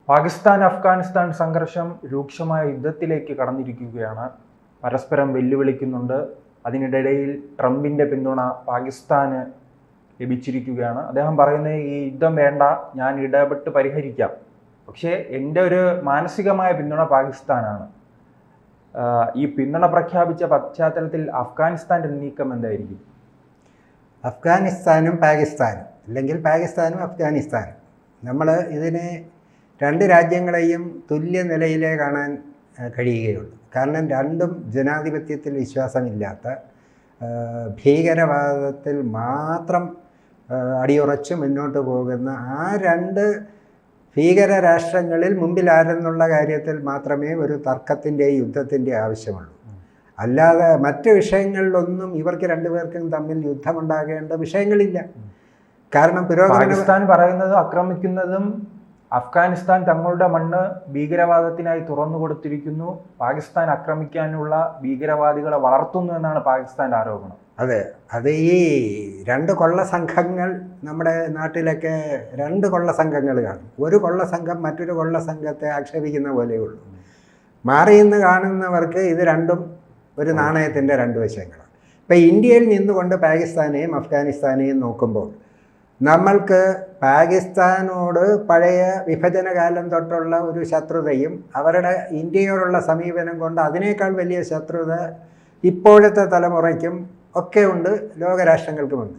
പാകിസ്ഥാൻ അഫ്ഗാനിസ്ഥാൻ സംഘർഷം രൂക്ഷമായ യുദ്ധത്തിലേക്ക് കടന്നിരിക്കുകയാണ്. പരസ്പരം വെല്ലുവിളിക്കുന്നുണ്ട്. അതിനിടയിൽ ട്രംപിൻ്റെ പിന്തുണ പാകിസ്ഥാന് ലഭിച്ചിരിക്കുകയാണ്. അദ്ദേഹം പറയുന്നത് ഈ യുദ്ധം വേണ്ട, ഞാൻ ഇടപെട്ട് പരിഹരിക്കാം. പക്ഷേ എൻ്റെ ഒരു മാനസികമായ പിന്തുണ പാകിസ്ഥാനാണ്. ഈ പിന്തുണ പ്രഖ്യാപിച്ച പശ്ചാത്തലത്തിൽ അഫ്ഗാനിസ്ഥാൻ്റെ നീക്കം എന്തായിരിക്കും? അഫ്ഗാനിസ്ഥാനും പാകിസ്ഥാനും, അല്ലെങ്കിൽ പാകിസ്ഥാനും അഫ്ഗാനിസ്ഥാനും, നമ്മൾ ഇതിനെ രണ്ട് രാജ്യങ്ങളെയും തുല്യ നിലയിലേ കാണാൻ കഴിയുകയുള്ളൂ. കാരണം രണ്ടും ജനാധിപത്യത്തിൽ വിശ്വാസമില്ലാത്ത, ഭീകരവാദത്തിൽ മാത്രം അടിയുറച്ച് മുന്നോട്ട് പോകുന്ന ആ രണ്ട് ഭീകര രാഷ്ട്രങ്ങളിൽ മുമ്പിൽ ആരെന്നുള്ള കാര്യത്തിൽ മാത്രമേ ഒരു തർക്കത്തിൻ്റെയും യുദ്ധത്തിൻ്റെ ആവശ്യമുള്ളൂ. അല്ലാതെ മറ്റ് വിഷയങ്ങളിലൊന്നും ഇവർക്ക് രണ്ടുപേർക്കും തമ്മിൽ യുദ്ധമുണ്ടാകേണ്ട വിഷയങ്ങളില്ല. കാരണം പാകിസ്ഥാൻ പറയുന്നത് ആക്രമിക്കുന്നതും അഫ്ഗാനിസ്ഥാൻ തങ്ങളുടെ മണ്ണ് ഭീകരവാദത്തിനായി തുറന്നു കൊടുത്തിരിക്കുന്നു, പാകിസ്ഥാൻ ആക്രമിക്കാനുള്ള ഭീകരവാദികളെ വളർത്തുന്നു എന്നാണ് പാകിസ്ഥാൻ്റെ ആരോപണം. അതെ, അത് ഈ രണ്ട് കൊള്ള സംഘങ്ങൾ നമ്മുടെ നാട്ടിലൊക്കെ രണ്ട് കൊള്ള സംഘങ്ങൾ കാണും. ഒരു കൊള്ള സംഘം മറ്റൊരു കൊള്ള സംഘത്തെ ആക്ഷേപിക്കുന്ന പോലെയുള്ളൂ. മാറിയെന്ന് കാണുന്നവർക്ക് ഇത് രണ്ടും ഒരു നാണയത്തിൻ്റെ രണ്ട് വശങ്ങളാണ്. ഇപ്പം ഇന്ത്യയിൽ നിന്നുകൊണ്ട് പാകിസ്ഥാനെയും അഫ്ഗാനിസ്ഥാനെയും നോക്കുമ്പോൾ നമ്മൾക്ക് പാകിസ്ഥാനോട് പഴയ വിഭജനകാലം തൊട്ടുള്ള ഒരു ശത്രുതയും അവരുടെ ഇന്ത്യയോടുള്ള സമീപനം കൊണ്ട് അതിനേക്കാൾ വലിയ ശത്രുത ഇപ്പോഴത്തെ തലമുറയ്ക്കും ഒക്കെ ഉണ്ട്, ലോകരാഷ്ട്രങ്ങൾക്കുമുണ്ട്.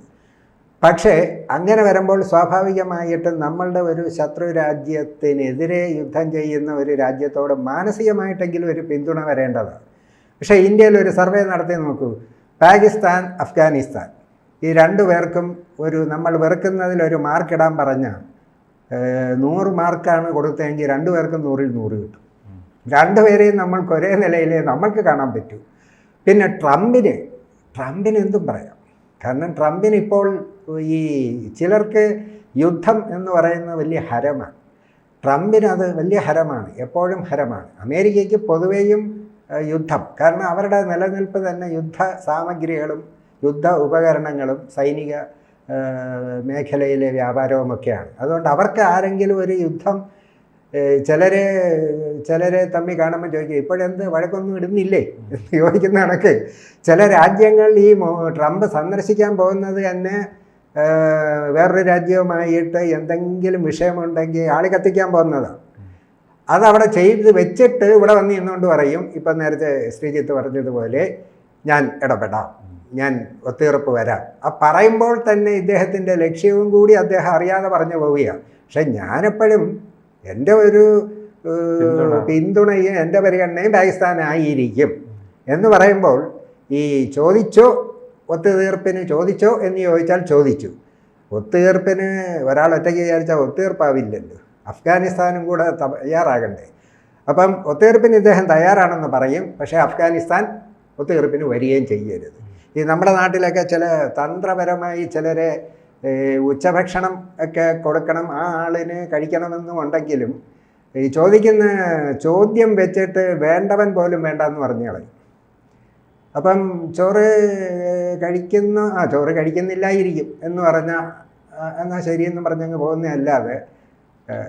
പക്ഷേ അങ്ങനെ വരുമ്പോൾ സ്വാഭാവികമായിട്ടും നമ്മളുടെ ഒരു ശത്രു രാജ്യത്തിനെതിരെ യുദ്ധം ചെയ്യുന്ന ഒരു രാജ്യത്തോട് മാനസികമായിട്ടെങ്കിലും ഒരു പിന്തുണ വരേണ്ടതാണ്. പക്ഷേ ഇന്ത്യയിൽ ഒരു സർവേ നടത്തി നോക്കൂ, പാകിസ്ഥാൻ അഫ്ഗാനിസ്ഥാൻ ഈ രണ്ടു പേർക്കും നമ്മൾ വെറുക്കുന്നതിലൊരു മാർക്കിടാൻ പറഞ്ഞാൽ 100 മാർക്കാണ് കൊടുത്തതെങ്കിൽ രണ്ടുപേർക്കും 100-ൽ 100 കിട്ടും. രണ്ടുപേരെയും നമ്മൾക്ക് ഒരേ നിലയിലേ നമ്മൾക്ക് കാണാൻ പറ്റൂ. പിന്നെ ട്രംപിന് എന്തും പറയാം. കാരണം ട്രംപിന് ഇപ്പോൾ ഈ ചിലർക്ക് യുദ്ധം എന്ന് പറയുന്നത് വലിയ ഹരമാണ്. ട്രംപിന് അത് വലിയ ഹരമാണ്, എപ്പോഴും ഹരമാണ്. അമേരിക്കയ്ക്ക് പൊതുവേയും യുദ്ധം, കാരണം അവരുടെ നിലനിൽപ്പ് തന്നെ യുദ്ധ സാമഗ്രികളും യുദ്ധ ഉപകരണങ്ങളും സൈനിക മേഖലയിലെ വ്യാപാരവുമൊക്കെയാണ്. അതുകൊണ്ട് അവർക്ക് ആരെങ്കിലും ഒരു യുദ്ധം, ചിലരെ തമ്മിൽ കാണുമ്പോൾ ചോദിക്കും, ഇപ്പോഴെന്ത് വഴക്കൊന്നും ഇടുന്നില്ലേ എന്ന് ചോദിക്കുന്ന കണക്ക് ചില രാജ്യങ്ങൾ ഈ ട്രംപ് സന്ദർശിക്കാൻ പോകുന്നത് തന്നെ വേറൊരു രാജ്യവുമായിട്ട് എന്തെങ്കിലും വിഷയമുണ്ടെങ്കിൽ ആളി കത്തിക്കാൻ പോകുന്നതാണ്. അതവിടെ ചെയ്ത് വെച്ചിട്ട് ഇവിടെ വന്ന് നിന്നുകൊണ്ട് പറയും, ഇപ്പം നേരത്തെ ശ്രീജിത്ത് പറഞ്ഞതുപോലെ ഞാൻ ഇടപെടാം, ഞാൻ ഒത്തുതീർപ്പ് വരാം. ആ പറയുമ്പോൾ തന്നെ ഇദ്ദേഹത്തിൻ്റെ ലക്ഷ്യവും കൂടി അദ്ദേഹം അറിയാതെ പറഞ്ഞു പോവുകയാണ്. പക്ഷെ ഞാനെപ്പോഴും എൻ്റെ ഒരു പിന്തുണയും എൻ്റെ പരിഗണനയും പാകിസ്ഥാനായിരിക്കും എന്ന് പറയുമ്പോൾ, ഈ ഒത്തുതീർപ്പിന് ചോദിച്ചോ എന്ന് ചോദിച്ചാൽ ചോദിച്ചു. ഒത്തുതീർപ്പിന് ഒരാൾ ഒറ്റയ്ക്ക് വിചാരിച്ചാൽ ഒത്തുതീർപ്പാവില്ലല്ലോ, അഫ്ഗാനിസ്ഥാനും കൂടെ തയ്യാറാകണ്ടേ. അപ്പം ഒത്തുതീർപ്പിന് ഇദ്ദേഹം തയ്യാറാണെന്ന് പറയും, പക്ഷേ അഫ്ഗാനിസ്ഥാൻ ഒത്തുതീർപ്പിന് വരികയും ചെയ്യരുത്. ഈ നമ്മുടെ നാട്ടിലൊക്കെ ചില തന്ത്രപരമായി ചിലരെ ഉച്ചഭക്ഷണം ഒക്കെ കൊടുക്കണം, ആ ആളിന് കഴിക്കണമെന്നും ഉണ്ടെങ്കിലും ഈ ചോദിക്കുന്ന ചോദ്യം വെച്ചിട്ട് വേണ്ടവൻ പോലും വേണ്ടെന്ന് പറഞ്ഞു കളയും. അപ്പം ചോറ് കഴിക്കുന്നില്ലായിരിക്കും എന്ന് പറഞ്ഞാൽ എന്നാൽ ശരിയെന്ന് പറഞ്ഞങ്ങ് പോകുന്നതല്ലാതെ,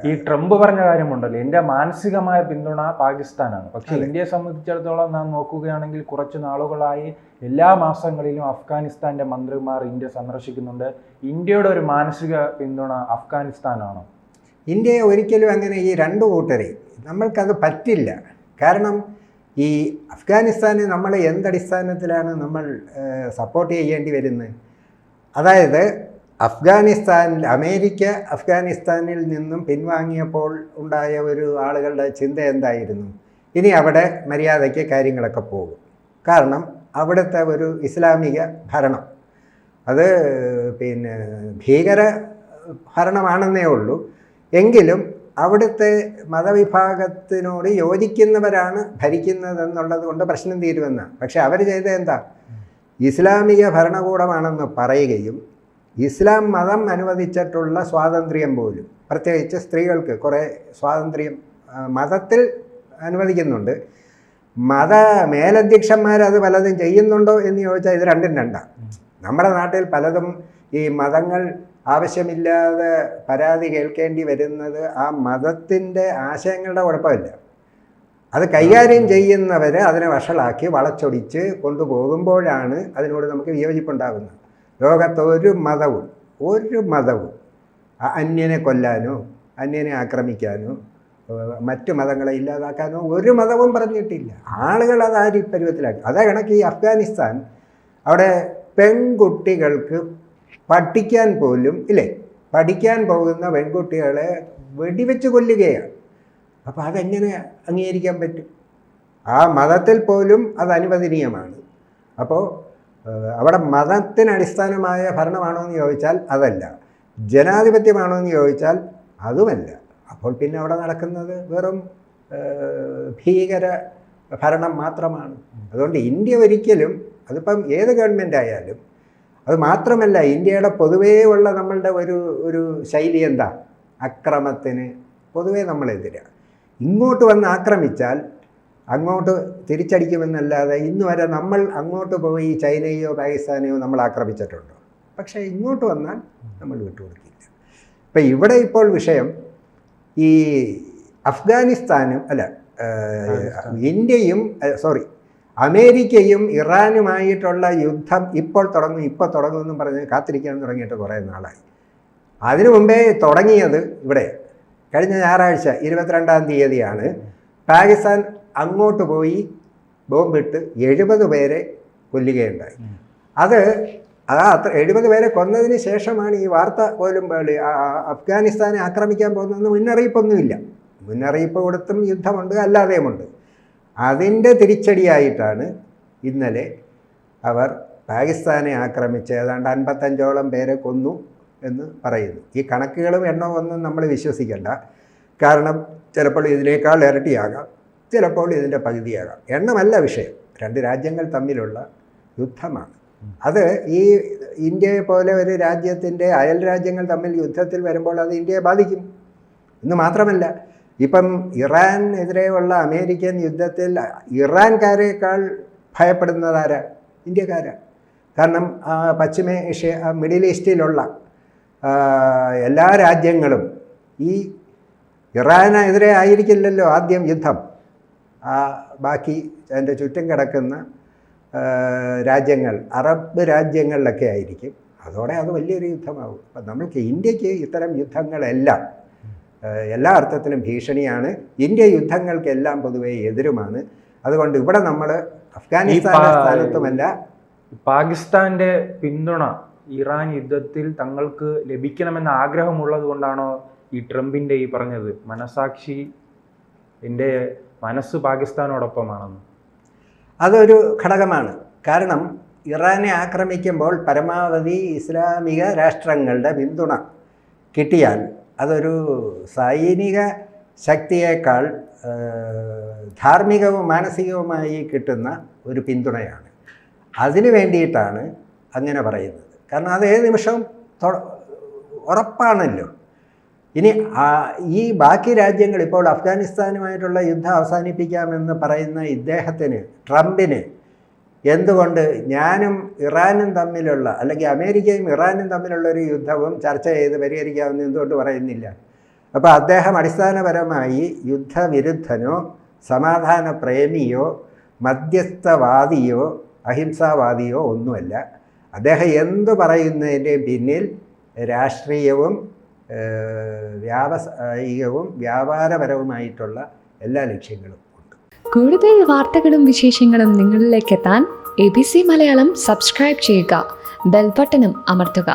ഈ ട്രംപ് പറഞ്ഞ കാര്യമുണ്ടല്ലോ, എൻ്റെ മാനസികമായ പിന്തുണ പാകിസ്ഥാനാണ്. പക്ഷേ ഇന്ത്യയെ സംബന്ധിച്ചിടത്തോളം നാം നോക്കുകയാണെങ്കിൽ കുറച്ച് നാളുകളായി എല്ലാ മാസങ്ങളിലും അഫ്ഗാനിസ്ഥാൻ്റെ മന്ത്രിമാർ ഇന്ത്യ സന്ദർശിക്കുന്നുണ്ട്. ഇന്ത്യയുടെ ഒരു മാനസിക പിന്തുണ അഫ്ഗാനിസ്ഥാനാണോ? ഇന്ത്യയെ ഒരിക്കലും അങ്ങനെ ഈ രണ്ടു കൂട്ടരെ നമ്മൾക്കത് പറ്റില്ല. കാരണം ഈ അഫ്ഗാനിസ്ഥാനെ നമ്മൾ എന്തടിസ്ഥാനത്തിലാണ് നമ്മൾ സപ്പോർട്ട് ചെയ്യേണ്ടി വരുന്നത്? അതായത് അമേരിക്ക അഫ്ഗാനിസ്ഥാനിൽ നിന്നും പിൻവാങ്ങിയപ്പോൾ ഉണ്ടായ ഒരു ആളുകളുടെ ചിന്ത എന്തായിരുന്നു? ഇനി അവിടെ മര്യാദയ്ക്ക് കാര്യങ്ങളൊക്കെ പോകും. കാരണം അവിടുത്തെ ഒരു ഇസ്ലാമിക ഭരണം, അത് ഭീകര ഭരണമാണെന്നേ ഉള്ളൂ, എങ്കിലും അവിടുത്തെ മതവിഭാഗത്തിനോട് യോജിക്കുന്നവരാണ് ഭരിക്കുന്നതെന്നുള്ളത് കൊണ്ട് പ്രശ്നം തീരുമെന്നാണ്. പക്ഷെ അവർ ചെയ്തത് എന്താ? ഇസ്ലാമിക ഭരണകൂടമാണെന്ന് പറയുകയും ഇസ്ലാം മതം അനുവദിച്ചിട്ടുള്ള സ്വാതന്ത്ര്യം പോലും, പ്രത്യേകിച്ച് സ്ത്രീകൾക്ക് കുറേ സ്വാതന്ത്ര്യം മതത്തിൽ അനുവദിക്കുന്നുണ്ട്. മേലധ്യക്ഷന്മാരത് പലതും ചെയ്യുന്നുണ്ടോ എന്ന് ചോദിച്ചാൽ ഇത് രണ്ടും രണ്ടാണ്. നമ്മുടെ നാട്ടിൽ പലതും ഈ മതങ്ങൾ ആവശ്യമില്ലാതെ പരാതി കേൾക്കേണ്ടി വരുന്നത് ആ മതത്തിൻ്റെ ആശയങ്ങളുടെ കുഴപ്പമില്ല. അത് കൈകാര്യം ചെയ്യുന്നവർ അതിനെ വഷളാക്കി വളച്ചൊടിച്ച് കൊണ്ടുപോകുമ്പോഴാണ് അതിനോട് നമുക്ക് വിയോജിപ്പുണ്ടാകുന്നത്. ലോകത്ത് ഒരു മതവും അന്യനെ കൊല്ലാനോ അന്യനെ ആക്രമിക്കാനോ മറ്റു മതങ്ങളെ ഇല്ലാതാക്കാനോ ഒരു മതവും പറഞ്ഞിട്ടില്ല. ആളുകൾ അത് ആ പരുവത്തിലാക്കി. അതേ കണക്ക് ഈ അഫ്ഗാനിസ്ഥാൻ അവിടെ പെൺകുട്ടികൾക്ക് പഠിക്കാൻ പോലും പഠിക്കാൻ പോകുന്ന പെൺകുട്ടികളെ വെടിവെച്ച് കൊല്ലുകയാണ്. അപ്പോൾ അതെങ്ങനെ അംഗീകരിക്കാൻ പറ്റും? ആ മതത്തിൽ പോലും അത് അനുവദനീയമാണ്. അപ്പോൾ അവിടെ മതത്തിനടിസ്ഥാനമായ ഭരണമാണോ എന്ന് ചോദിച്ചാൽ അതല്ല, ജനാധിപത്യമാണോ എന്ന് ചോദിച്ചാൽ അതുമല്ല. അപ്പോൾ പിന്നെ അവിടെ നടക്കുന്നത് വെറും ഭീകര ഭരണം മാത്രമാണ്. അതുകൊണ്ട് ഇന്ത്യ ഒരിക്കലും, അതിപ്പം ഏത് ഗവൺമെൻറ് ആയാലും, അത് മാത്രമല്ല ഇന്ത്യയുടെ പൊതുവേ ഉള്ള നമ്മളുടെ ഒരു ശൈലി എന്താ? അക്രമത്തിന് പൊതുവേ നമ്മളെതിരാണ്. ഇങ്ങോട്ട് വന്ന് ആക്രമിച്ചാൽ അങ്ങോട്ട് തിരിച്ചടിക്കുമെന്നല്ലാതെ ഇന്ന് വരെ നമ്മൾ അങ്ങോട്ട് പോയി ചൈനയോ പാകിസ്ഥാനെയോ നമ്മൾ ആക്രമിച്ചിട്ടുണ്ടോ? പക്ഷേ ഇങ്ങോട്ട് വന്നാൽ നമ്മൾ വിട്ടുകൊടുക്കില്ല. ഇപ്പം ഇവിടെ ഇപ്പോൾ വിഷയം ഈ അഫ്ഗാനിസ്ഥാനും അമേരിക്കയും ഇറാനുമായിട്ടുള്ള യുദ്ധം ഇപ്പോൾ തുടങ്ങുമെന്നും പറഞ്ഞ് കാത്തിരിക്കാൻ തുടങ്ങിയിട്ട് കുറേ നാളായി. അതിനു മുമ്പേ തുടങ്ങിയത് ഇവിടെ കഴിഞ്ഞ ഞായറാഴ്ച 22-ാം തീയതിയാണ് പാകിസ്ഥാൻ അങ്ങോട്ട് പോയി ബോംബിട്ട് 70 പേരെ കൊല്ലുകയുണ്ടായി. അത് 70 പേരെ കൊന്നതിന് ശേഷമാണ് ഈ വാർത്ത പോലും അഫ്ഗാനിസ്ഥാനെ ആക്രമിക്കാൻ പോകുന്നതെന്ന് മുന്നറിയിപ്പൊന്നുമില്ല. മുന്നറിയിപ്പ് കൊടുത്തും യുദ്ധമുണ്ട്, അല്ലാതെയുമുണ്ട്. അതിൻ്റെ തിരിച്ചടിയായിട്ടാണ് ഇന്നലെ അവർ പാകിസ്ഥാനെ ആക്രമിച്ച് ഏതാണ്ട് 55ഓളം പേരെ കൊന്നു എന്ന് പറയുന്നു. ഈ കണക്കുകളും എണ്ണമൊന്നും നമ്മൾ വിശ്വസിക്കേണ്ട. കാരണം ചിലപ്പോൾ ഇതിനേക്കാൾ ഇരട്ടിയാകാം, ചിലപ്പോൾ ഇതിൻ്റെ പകുതിയാകാം. എണ്ണമല്ല വിഷയം, രണ്ട് രാജ്യങ്ങൾ തമ്മിലുള്ള യുദ്ധമാണ്. അത് ഈ ഇന്ത്യയെ പോലെ ഒരു രാജ്യത്തിൻ്റെ അയൽ രാജ്യങ്ങൾ തമ്മിൽ യുദ്ധത്തിൽ വരുമ്പോൾ അത് ഇന്ത്യയെ ബാധിക്കും എന്ന് മാത്രമല്ല, ഇപ്പം ഇറാനെതിരെയുള്ള അമേരിക്കൻ യുദ്ധത്തിൽ ഇറാൻകാരേക്കാൾ ഭയപ്പെടുന്നതാരാ? ഇന്ത്യക്കാരാ. കാരണം പശ്ചിമേഷ്യ, മിഡിൽ ഈസ്റ്റിലുള്ള എല്ലാ രാജ്യങ്ങളും ഈ ഇറാനെതിരെ ആയിരിക്കില്ലല്ലോ ആദ്യം യുദ്ധം. ബാക്കി അതിൻ്റെ ചുറ്റും കിടക്കുന്ന രാജ്യങ്ങൾ, അറബ് രാജ്യങ്ങളിലൊക്കെ ആയിരിക്കും. അതോടെ അത് വലിയൊരു യുദ്ധമാകും. അപ്പം നമ്മൾക്ക് ഇന്ത്യക്ക് ഇത്തരം യുദ്ധങ്ങളെല്ലാം എല്ലാ അർത്ഥത്തിലും ഭീഷണിയാണ്. ഇന്ത്യ യുദ്ധങ്ങൾക്കെല്ലാം പൊതുവെ എതിരുമാണ്. അതുകൊണ്ട് ഇവിടെ നമ്മൾ അഫ്ഗാനിസ്ഥാന്റെ സ്ഥാനത്തുമല്ല. പാകിസ്ഥാന്റെ പിന്തുണ ഇറാൻ യുദ്ധത്തിൽ തങ്ങൾക്ക് ലഭിക്കണമെന്ന ആഗ്രഹമുള്ളത് കൊണ്ടാണോ ഈ ട്രംപിൻ്റെ ഈ പറഞ്ഞത് മനസാക്ഷി എൻ്റെ മനസ്സ് പാകിസ്ഥാനോടൊപ്പമാണെന്ന്? അതൊരു ഘടകമാണ്. കാരണം ഇറാനെ ആക്രമിക്കുമ്പോൾ പരമാവധി ഇസ്ലാമിക രാഷ്ട്രങ്ങളുടെ പിന്തുണ കിട്ടിയാൽ അതൊരു സൈനിക ശക്തിയേക്കാൾ ധാർമ്മികവും മാനസികവുമായി കിട്ടുന്ന ഒരു പിന്തുണയാണ്. അതിനു വേണ്ടിയിട്ടാണ് അങ്ങനെ പറയുന്നത്. കാരണം അത് ഏത് നിമിഷവും ഉറപ്പാണല്ലോ. ഇനി ഈ ബാക്കി രാജ്യങ്ങൾ ഇപ്പോൾ അഫ്ഗാനിസ്ഥാനുമായിട്ടുള്ള യുദ്ധം അവസാനിപ്പിക്കാമെന്ന് പറയുന്ന ഇദ്ദേഹത്തിന്, ട്രംപിന്, എന്തുകൊണ്ട് ഞാനും ഇറാനും തമ്മിലുള്ള, അല്ലെങ്കിൽ അമേരിക്കയും ഇറാനും തമ്മിലുള്ള ഒരു യുദ്ധവും ചർച്ച ചെയ്ത് പരിഹരിക്കാമെന്ന് എന്തുകൊണ്ട് പറയുന്നില്ല? അപ്പോൾ അദ്ദേഹം അടിസ്ഥാനപരമായി യുദ്ധവിരുദ്ധനോ സമാധാന പ്രേമിയോ മധ്യസ്ഥവാദിയോ അഹിംസാവാദിയോ ഒന്നുമല്ല. അദ്ദേഹം എന്തു പറയുന്നതിൻ്റെ പിന്നിൽ രാഷ്ട്രീയവും വ്യാവസായികവും വ്യാപാരപരവുമായിട്ടുള്ള എല്ലാ ലക്ഷ്യങ്ങളും ഉണ്ട്. കൂടുതൽ വാർത്തകളും വിശേഷങ്ങളും നിങ്ങളിലേക്ക് എത്താൻ ABC മലയാളം സബ്സ്ക്രൈബ് ചെയ്യുക, ബെൽ ബട്ടണും അമർത്തുക.